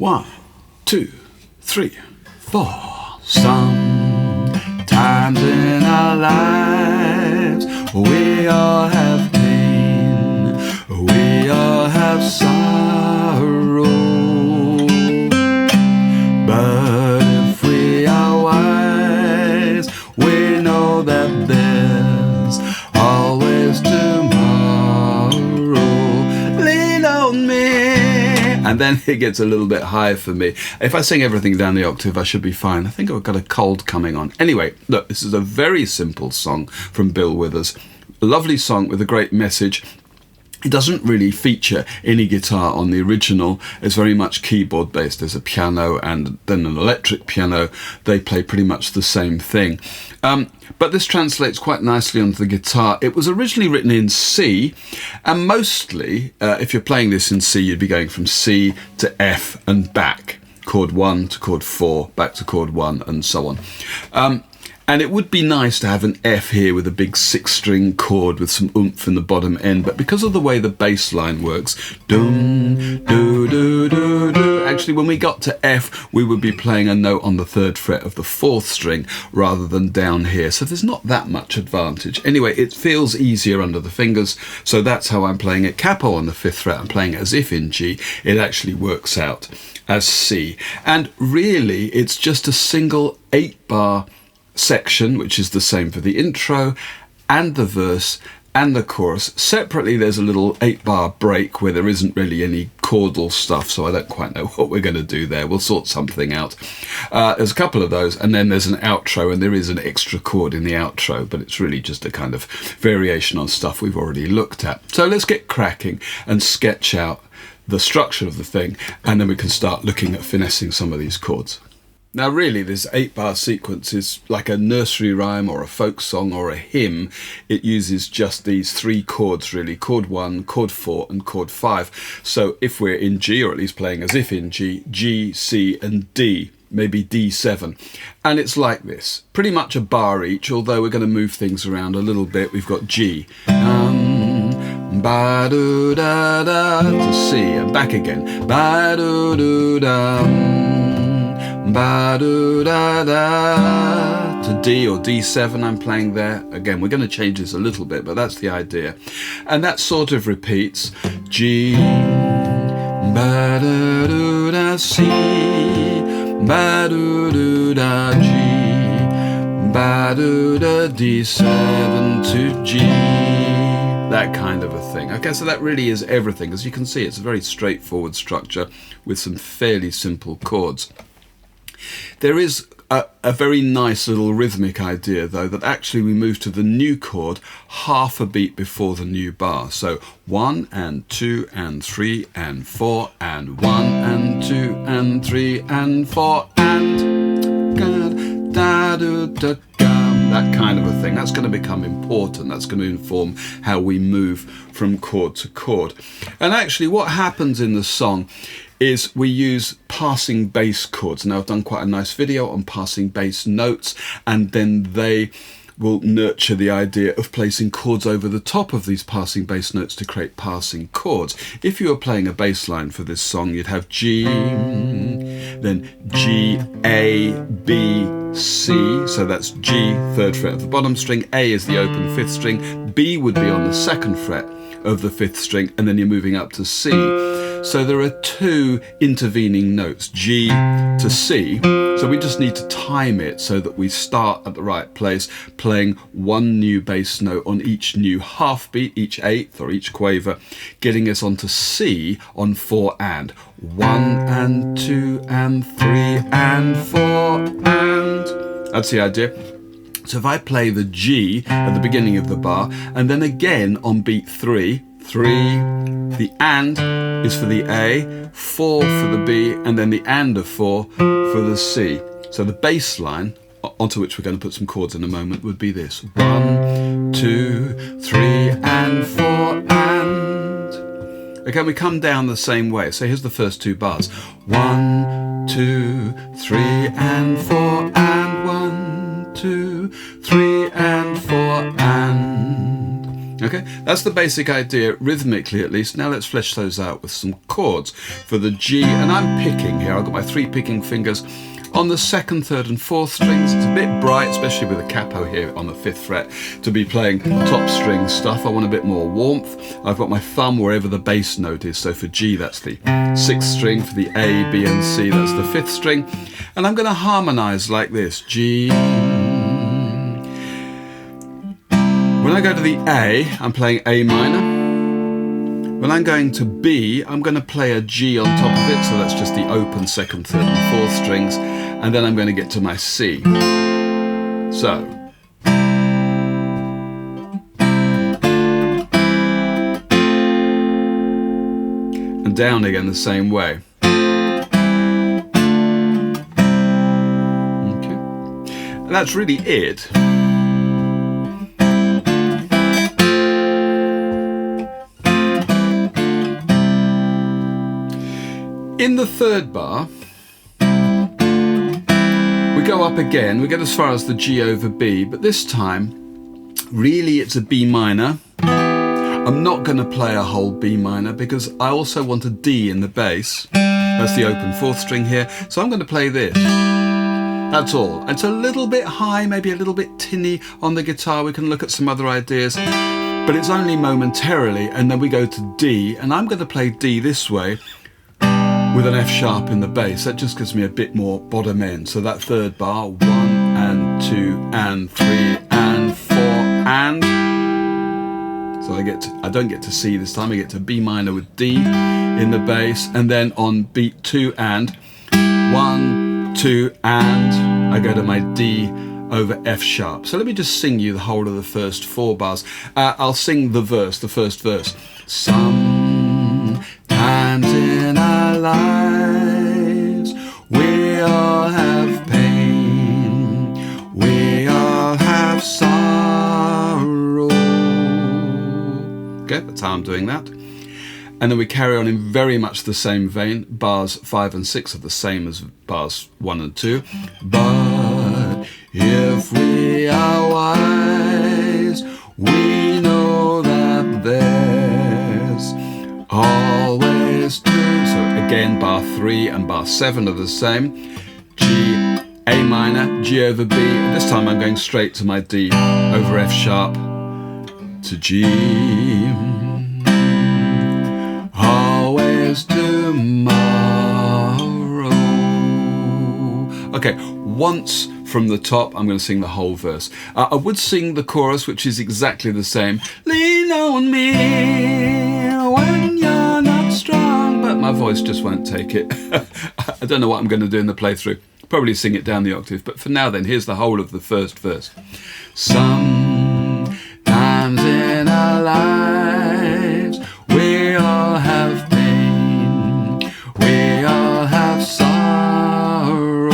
1, 2, 3, 4. Sometimes in our lives we all have pain, we all have sorrow, but if we are wise, we know that there's always tomorrow. Lean on me. And then it gets a little bit higher for me. If I sing everything down the octave, I should be fine. I think I've got a cold coming on. Anyway, look, this is a very simple song from Bill Withers. A lovely song with a great message. It doesn't really feature any guitar on the original. It's very much keyboard based. There's a piano and then an electric piano. They play pretty much the same thing. But this translates quite nicely onto the guitar. It was originally written in C, and mostly, if you're playing this in C, you'd be going from C to F and back. Chord 1 to chord 4, back to chord 1, and so on. And it would be nice to have an F here with a big 6-string chord with some oomph in the bottom end, but because of the way the bass line works, dum, do, do, do, do. Actually, when we got to F, we would be playing a note on the 3rd fret of the 4th string rather than down here, so there's not that much advantage. Anyway, it feels easier under the fingers, so that's how I'm playing it. Capo on the 5th fret, I'm playing it as if in G. It actually works out as C. And really, it's just a single 8-bar section, which is the same for the intro and the verse and the chorus. Separately, there's a little 8-bar break where there isn't really any chordal stuff, so I don't quite know what we're going to do there. We'll sort something out. There's a couple of those, and then there's an outro, and there is an extra chord in the outro, but it's really just a kind of variation on stuff we've already looked at. So let's get cracking and sketch out the structure of the thing, and then we can start looking at finessing some of these chords. Now really, this 8-bar sequence is like a nursery rhyme or a folk song or a hymn. It uses just these 3 chords really, chord 1, chord 4 and chord 5. So if we're in G, or at least playing as if in G, G, C and D, maybe D7. And it's like this, pretty much a bar each, although we're going to move things around a little bit. We've got G, ba-do-da-da to C, and back again, ba-do-do-da, ba-do-da-da to D or D7. I'm playing there. Again, we're going to change this a little bit, but that's the idea. And that sort of repeats. G, ba-da-do-da C, ba-do-do-da G, ba-do-da D7 to G. That kind of a thing. Okay, so that really is everything. As you can see, it's a very straightforward structure with some fairly simple chords. There is a very nice little rhythmic idea, though, that actually we move to the new chord half a beat before the new bar. So 1 and 2 and 3 and 4 and 1 and 2 and 3 and 4 and da da da that kind of a thing. That's going to become important. That's going to inform how we move from chord to chord. And actually what happens in the song is we use passing bass chords. Now I've done quite a nice video on passing bass notes, and then they will nurture the idea of placing chords over the top of these passing bass notes to create passing chords. If you were playing a bass line for this song, you'd have G, then G, A, B, C, so that's G, 3rd fret of the bottom string, A is the open 5th string, B would be on the 2nd fret of the 5th string, and then you're moving up to C. So there are 2 intervening notes, G to C, so we just need to time it so that we start at the right place, playing 1 new bass note on each new half beat, each 8th or each quaver, getting us onto C on 4 and. 1 and 2 and 3 and 4 and. That's the idea. So if I play the G at the beginning of the bar, and then again on beat 3, the and is for the A, 4 for the B, and then the and of 4 for the C. So the bass line, onto which we're going to put some chords in a moment, would be this. 1, 2, 3 and 4 and. Okay, we come down the same way. So here's the first 2 bars. 1, 2, 3 and 4 and 1, 2, 3 and 4 and. Okay, that's the basic idea, rhythmically at least. Now let's flesh those out with some chords. For the G, and I'm picking here, I've got my 3 picking fingers on the 2nd, 3rd and 4th strings. It's a bit bright, especially with a capo here on the 5th fret, to be playing top string stuff. I want a bit more warmth. I've got my thumb wherever the bass note is. So for G, that's the 6th string. For the A, B and C, that's the 5th string. And I'm going to harmonize like this. G. When I go to the A, I'm playing A minor. When I'm going to B, I'm going to play a G on top of it, so that's just the open 2nd, 3rd and 4th strings, and then I'm going to get to my C. So. And down again the same way. Okay. And that's really it. In the 3rd bar, we go up again, we get as far as the G over B, but this time, really it's a B minor. I'm not going to play a whole B minor because I also want a D in the bass. That's the open 4th string here, so I'm going to play this. That's all. It's a little bit high, maybe a little bit tinny on the guitar. We can look at some other ideas, but it's only momentarily, and then we go to D, and I'm going to play D this way, with an F sharp in the bass. That just gives me a bit more bottom end. So that 3rd bar, 1 and 2 and 3 and 4 and. So I don't get to C this time, I get to B minor with D in the bass, and then on beat 2 and 1, 2 and, I go to my D over F sharp. So let me just sing you the whole of the first 4 bars. I'll sing the first verse. Sometimes in our lives we all have pain, we all have sorrow. Okay, that's how I'm doing that. And then we carry on in very much the same vein. Bars 5 and 6 are the same as bars 1 and 2. But if we are wise, we know that there's always 2. So again, bar 3 and bar 7 are the same. G, A minor, G over B. And this time I'm going straight to my D over F sharp to G. Always tomorrow. Okay, once from the top, I'm going to sing the whole verse. I would sing the chorus, which is exactly the same. Lean on me when you're not strong. But my voice just won't take it. I don't know what I'm going to do in the playthrough. Probably sing it down the octave. But for now then, here's the whole of the first verse. Sometimes in our lives, we all have pain, we all have sorrow,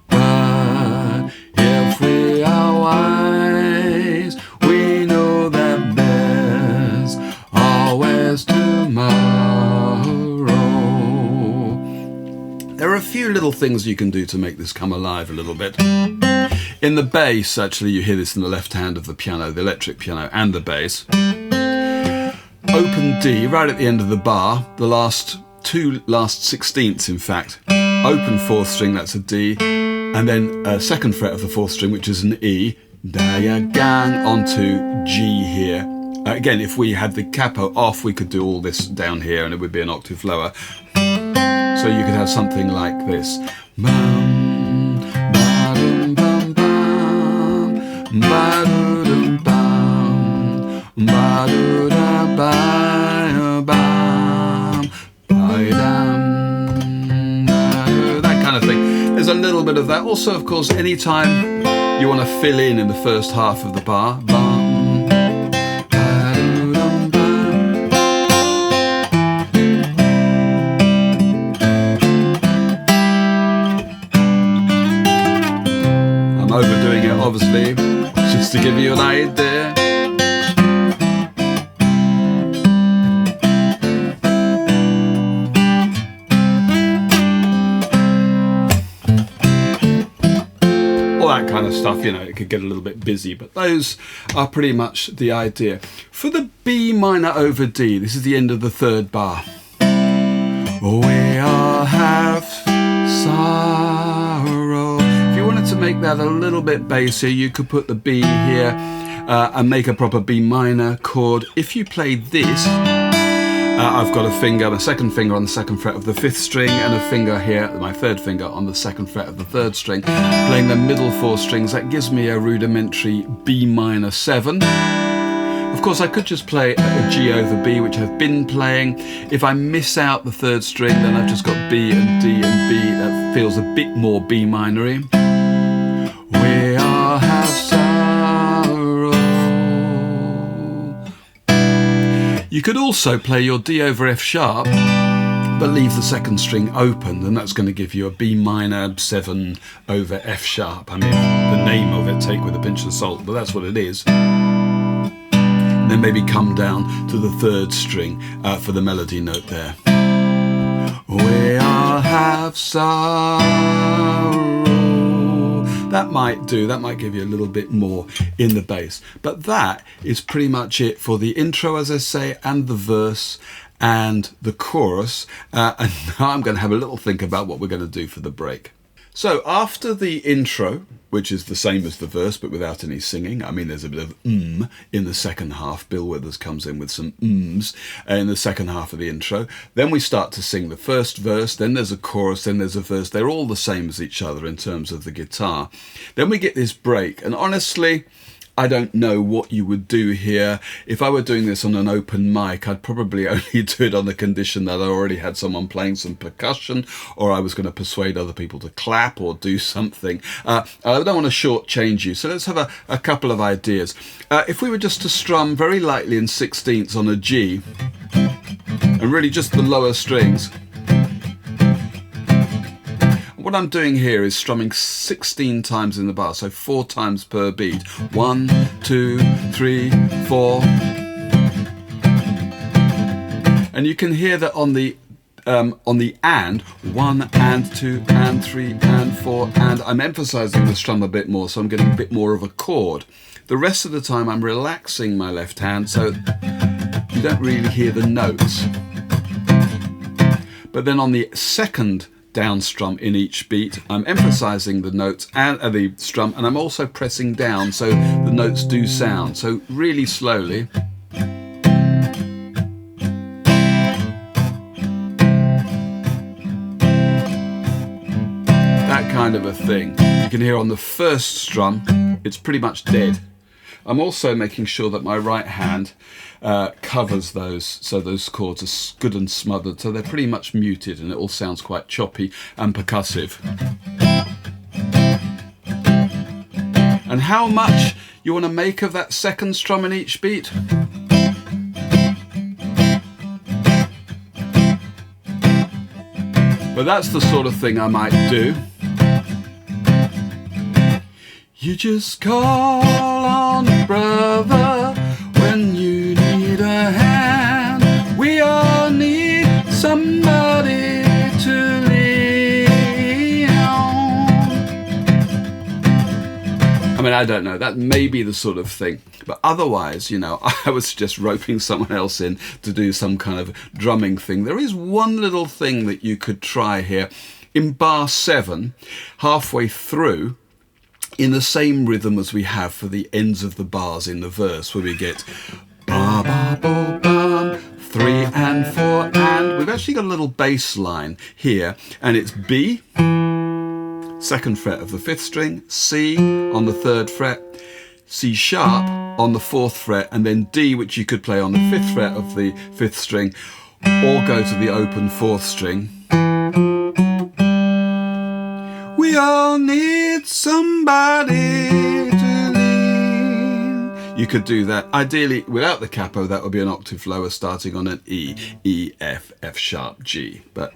but if we are wise, we know that there's always tomorrow. There are a few little things you can do to make this come alive a little bit. In the bass, actually, you hear this in the left hand of the piano, the electric piano, and the bass. Open D, right at the end of the bar, the last 16ths in fact. Open 4th string, that's a D, and then a 2nd fret of the 4th string, which is an E, diagang onto G here. Again, if we had the capo off, we could do all this down here and it would be an octave lower. So you could have something like this. Bum, ba-dum, bum, bum, ba-dum, bum, ba-dum, ba-dum, that kind of thing. There's a little bit of that. Also, of course, anytime you want to fill in the first half of the bar, bum, overdoing it, obviously, just to give you an idea. All that kind kind of stuff, you know, it could get a little bit busy, but those are pretty much the idea. For the B minor over D, this is the end of the third bar. We all have sorrow. If you wanted to make that a little bit bassier, you could put the B here and make a proper B minor chord. If you play this, I've got a finger, my second finger on the second fret of the 5th string, and a finger here, my 3rd finger on the 2nd fret of the 3rd string, playing the middle 4 strings. That gives me a rudimentary B minor 7. Of course, I could just play a G over B, which I've been playing. If I miss out the 3rd string, then I've just got B and D and B. That feels a bit more B minor-y. We all have sorrow. You could also play your D over F sharp, but leave the 2nd string open, and that's going to give you a B minor 7 over F sharp. I mean, the name of it, take with a pinch of salt, but that's what it is. And then maybe come down to the 3rd string for the melody note there. We all have sorrow. That might do, that might give you a little bit more in the bass. But that is pretty much it for the intro, as I say, and the verse and the chorus. And now I'm going to have a little think about what we're going to do for the break. So after the intro, which is the same as the verse but without any singing, I mean there's a bit of in the second half, Bill Withers comes in with some in the second half of the intro, then we start to sing the first verse, then there's a chorus, then there's a verse. They're all the same as each other in terms of the guitar. Then we get this break, and honestly, I don't know what you would do here. If I were doing this on an open mic, I'd probably only do it on the condition that I already had someone playing some percussion, or I was going to persuade other people to clap or do something. I don't want to shortchange you, so let's have a couple of ideas. If we were just to strum very lightly in 16ths on a G, and really just the lower strings, what I'm doing here is strumming 16 times in the bar, so 4 times per beat. 1, 2, 3, 4. And you can hear that on the and, 1 and 2 and 3 and 4, and I'm emphasizing the strum a bit more, so I'm getting a bit more of a chord. The rest of the time I'm relaxing my left hand, so you don't really hear the notes. But then on the second down strum in each beat, I'm emphasizing the notes and the strum, and I'm also pressing down so the notes do sound. So really slowly. That kind of a thing. You can hear on the first strum, it's pretty much dead. I'm also making sure that my right hand covers those, so those chords are good and smothered, so they're pretty much muted and it all sounds quite choppy and percussive. And how much you want to make of that second strum in each beat? But that's the sort of thing I might do. You just call on a brother when you need a hand. We all need somebody to lean on. I mean, I don't know, that may be the sort of thing. But otherwise, you know, I would suggest roping someone else in to do some kind of drumming thing. There is one little thing that you could try here. In bar 7, halfway through, in the same rhythm as we have for the ends of the bars in the verse, where we get ba ba bo bum, 3 and 4, and we've actually got a little bass line here, and it's B, 2nd fret of the 5th string, C on the 3rd fret, C sharp on the 4th fret, and then D, which you could play on the 5th fret of the 5th string, or go to the open 4th string. We all need somebody to lean. You could do that. Ideally, without the capo, that would be an octave lower, starting on an E, E, F, F sharp, G. But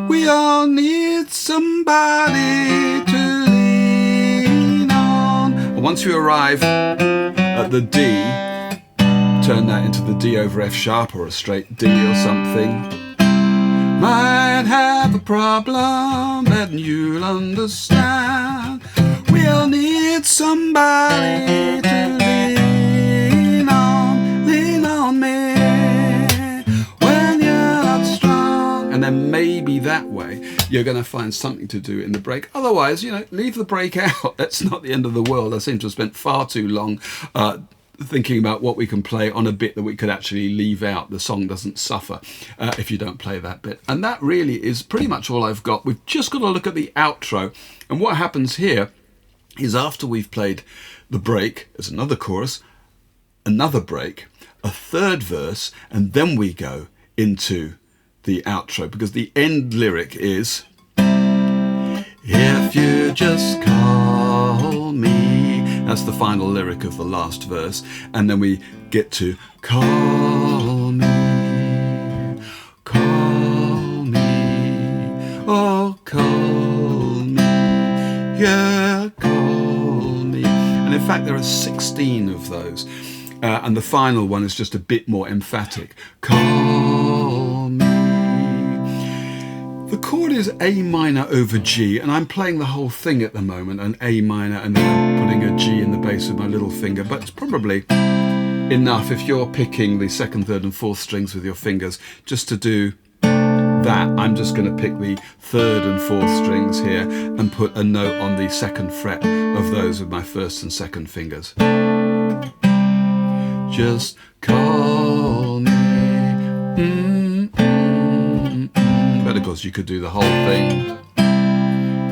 we all need somebody to lean on. And once you arrive at the D, turn that into the D over F sharp or a straight D or something. Might have a problem, then you'll understand. We'll need somebody to lean on me when you're not strong. And then maybe that way you're going to find something to do in the break. Otherwise, leave the break out. That's not the end of the world. I seem to have spent far too long thinking about what we can play on a bit that we could actually leave out. The song doesn't suffer if you don't play that bit. And that really is pretty much all I've got. We've just got to look at the outro. And what happens here is after we've played the break, there's another chorus, another break, a third verse, and then we go into the outro, because the end lyric is, if you just call me. That's the final lyric of the last verse. And then we get to call me, oh call me, yeah, call me. And in fact there are 16 of those. And the final one is just a bit more emphatic. Call me. The chord is A minor over G, and I'm playing the whole thing at the moment, an A minor, and then I'm putting a G in the bass with my little finger, but it's probably enough if you're picking the second, third and fourth strings with your fingers just to do that. I'm just going to pick the third and fourth strings here and put a note on the second fret of those with my first and second fingers. Just call me. But of course you could do the whole thing.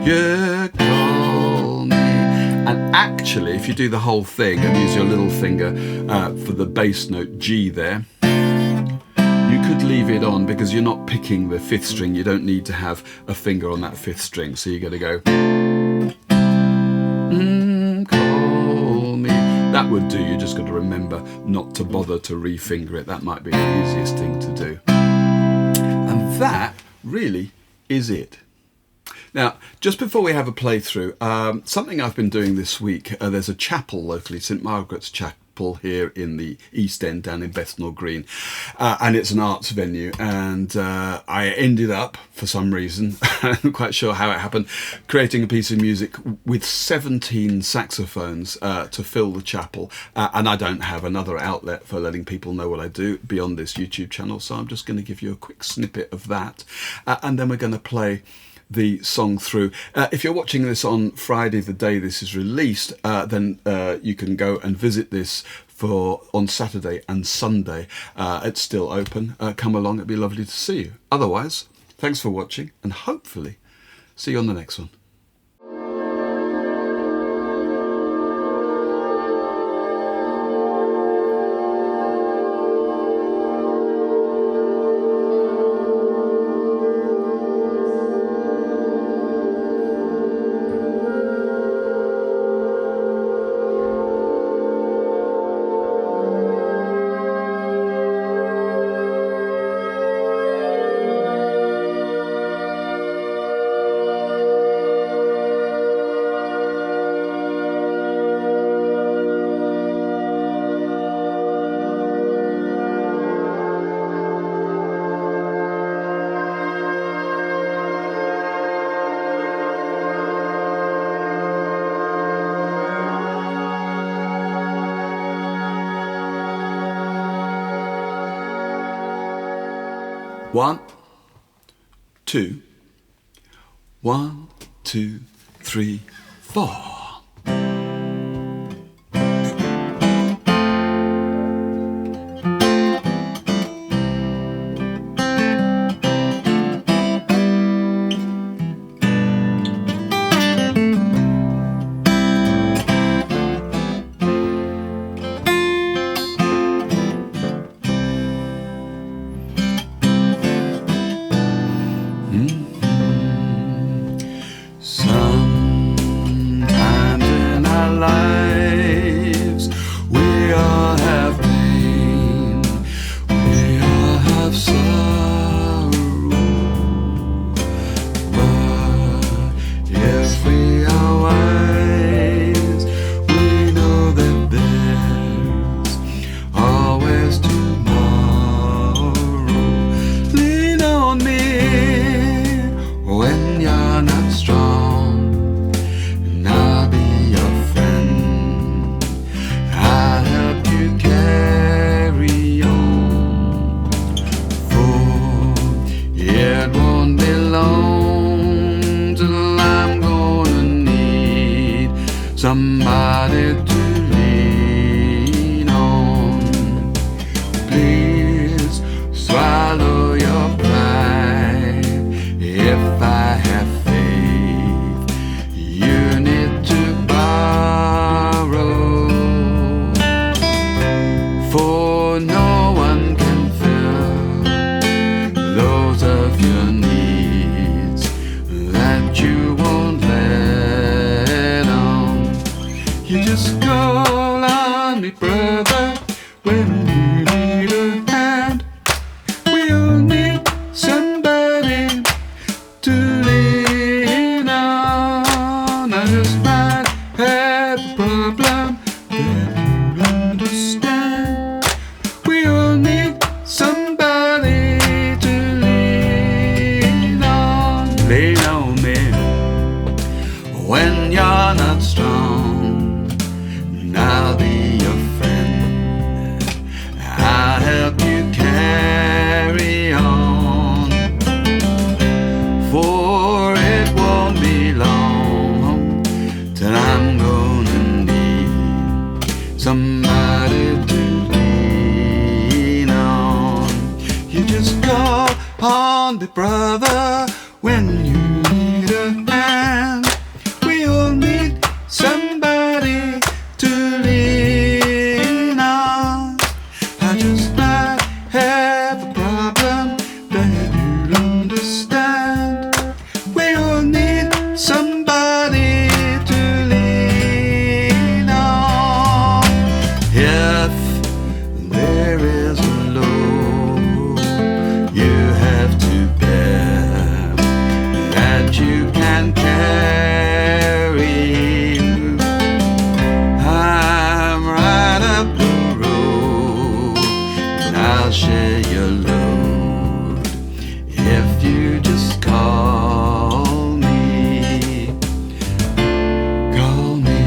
Yeah, call me. And actually, if you do the whole thing and use your little finger for the bass note G there, you could leave it on because you're not picking the fifth string. You don't need to have a finger on that fifth string. So you're going to go, call me. That would do. You just got to remember not to bother to refinger it. That might be the easiest thing to do. And that really is it. Now, just before we have a playthrough, something I've been doing this week, there's a chapel locally, St Margaret's Chapel here in the East End down in Bethnal Green, and it's an arts venue, and I ended up, for some reason, I'm not quite sure how it happened, creating a piece of music with 17 saxophones to fill the chapel, and I don't have another outlet for letting people know what I do beyond this YouTube channel, so I'm just going to give you a quick snippet of that, and then we're going to play the song through. If you're watching this on Friday, the day this is released, then you can go and visit this on Saturday and Sunday. It's still open. Come along, it'd be lovely to see you. Otherwise, thanks for watching, and hopefully see you on the next one. One, two, 1, 2, 3, 4. Sometimes in somebody to lean on. Please swallow your pride. If I have faith, you need to borrow, for no one can fill those of your needs that you won't let on. You just call on me, brother, when you need a hand. We all need somebody to lean on. I just might have a problem that you understand. We all need somebody to lean on. Lean on me when you're not strong. I'll be your friend. I'll help you carry on, for it won't be long till I'm gonna need somebody to lean on. You just call on me, brother, when you need a hand. We all need somebody to lean on. I just might have a problem that you'll understand. We all need somebody to lean on. If there is a load you have to bear that you can carry, I'm right up the road and I'll share your load if you just call me. Call me,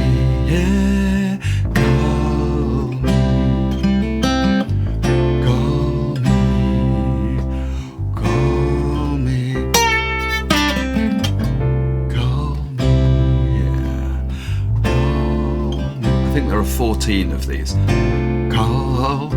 yeah, call me. Call me, call me. Call me, yeah, call me. I think there are 14 of these. Call